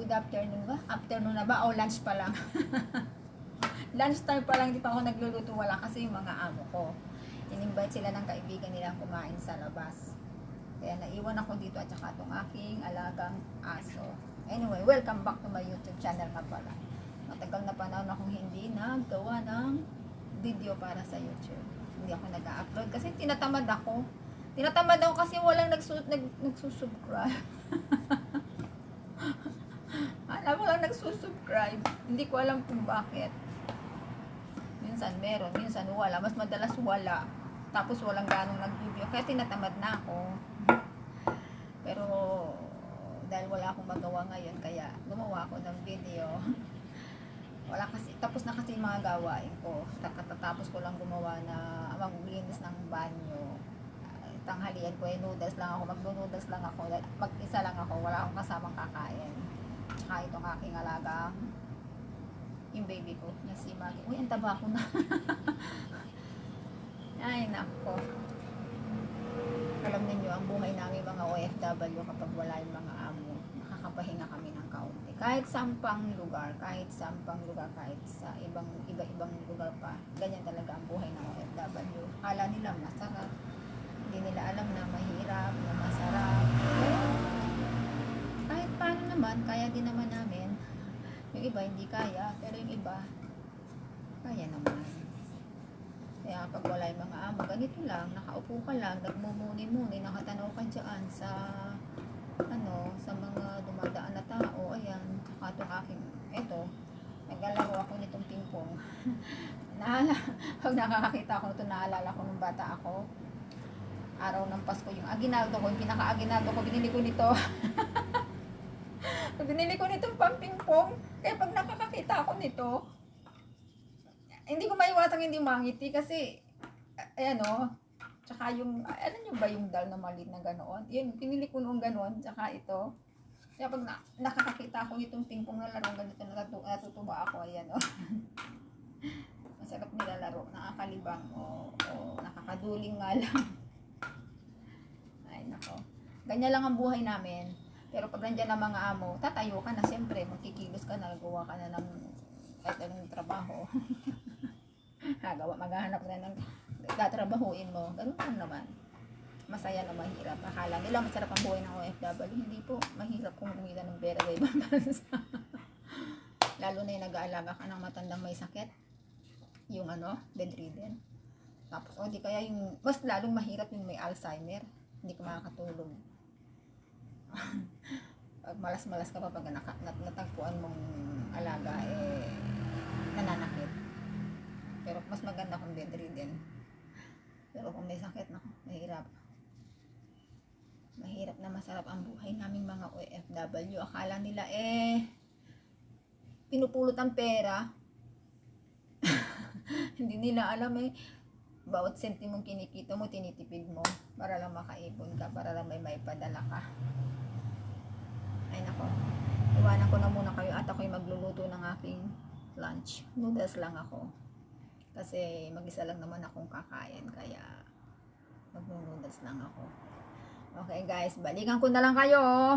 Good afternoon ba? Afternoon na ba? O lunch pa lang? Lunch time pa lang, di pa ako nagluluto. Wala kasi yung mga amo ko. In-invite sila ng kaibigan nilang kumain sa labas. Kaya naiwan ako dito at saka itong aking alagang aso. Anyway, welcome back to my YouTube channel nga pala. Matagal na panahon akong hindi naggawa ng video para sa YouTube. Hindi ako nag-upload kasi tinatamad ako. Tinatamad ako kasi walang nagsusubscribe. Alam mo lang nagsusubscribe. Hindi ko alam kung bakit. Minsan meron, minsan wala. Mas madalas wala. Tapos walang ganong nag-video. Kaya tinatamad na ako. Pero dahil wala akong magawa ngayon, kaya gumawa ako ng video. Wala kasi, tapos na kasi yung mga gawain ko. Katatapos ko lang gumawa na maglinis ng banyo. Tanghalian ko noodles lang ako, magdo-noodles lang ako, mag-isa lang ako, wala akong kasamang kakain. Tsaka itong aking alaga, yung baby ko, na si Maggie. Uy, ang taba ko na. Ay, nako. Alam niyo ang buhay namin mga OFW kapag wala yung mga amo, nakakapahinga kami ng kaunti. Kahit sampang lugar, kahit sa iba-ibang lugar pa, ganyan talaga ang buhay ng OFW. Akala nila masarap. Hindi nila alam na mahirap, na masarap. Pero kahit paano naman, kaya din naman namin. Yung iba hindi kaya, pero yung iba kaya naman. Kaya pag wala yung mga amo, ganito lang, nakaupo ka lang, nagmumuni-muni, nakatanaw ka dyan sa sa mga dumadaan na tao. Ayan, saka itong aking, eto, naglalaro ako nitong pingpong. Pag nakakakita ko ito, naalala ko nung bata ako. Araw ng Pasko, yung aginaldo ko, yung pinaka-aginaldo ko, binili ko nito. Binili ko nitong pampingpong. Kaya pag nakakakita ako nito, hindi ko maiwasang hindi mangiti kasi, ayan o, tsaka yung, alam nyo ba yung dal na maliit na ganoon? Yun, pinili ko noong ganoon, tsaka ito. Kaya pag nakakakita ako nitong pingpong na laro, ganito, natutuwa ako, ayan o. Masarap nila laro, nakakalibang, o nakakaduling nga lang. Ay, nako. Ganyan lang ang buhay namin. Pero pag nandiyan ang mga amo, tatayo ka na, siyempre, magkikilos ka na, gawa ka na ng kahit anong trabaho. Maghahanap na ng tatrabahuin mo. Ganun lang naman. Masaya na mahirap. Akala nila masarap ang buhay ng OFW. Hindi po. Mahirap kung kumita ng pera sa ibang bansa. Lalo na yung nag-aalaga ka ng matandang may sakit. Yung bedridden. Tapos, di kaya yung, mas lalong mahirap yung may Alzheimer. Hindi ka makakatulog. Pag malas-malas ka pa pag natagpuan mong alaga, nananakit. Pero mas maganda kung bedridden. Pero kung may sakit, mahirap. Mahirap na masarap ang buhay naming mga OFW. Akala nila pinupulot ang pera. Hindi nila alam bawat sentimong kinikita mo, tinitipid mo para lang makaipon ka, para lang may maipadala ka. Ay nako, iwanan ko na muna kayo at ako'y magluluto ng aking lunch. Noodles lang ako. Kasi mag-isa lang naman akong kakain, kaya mag-noodles lang ako. Okay guys, balikan ko na lang kayo.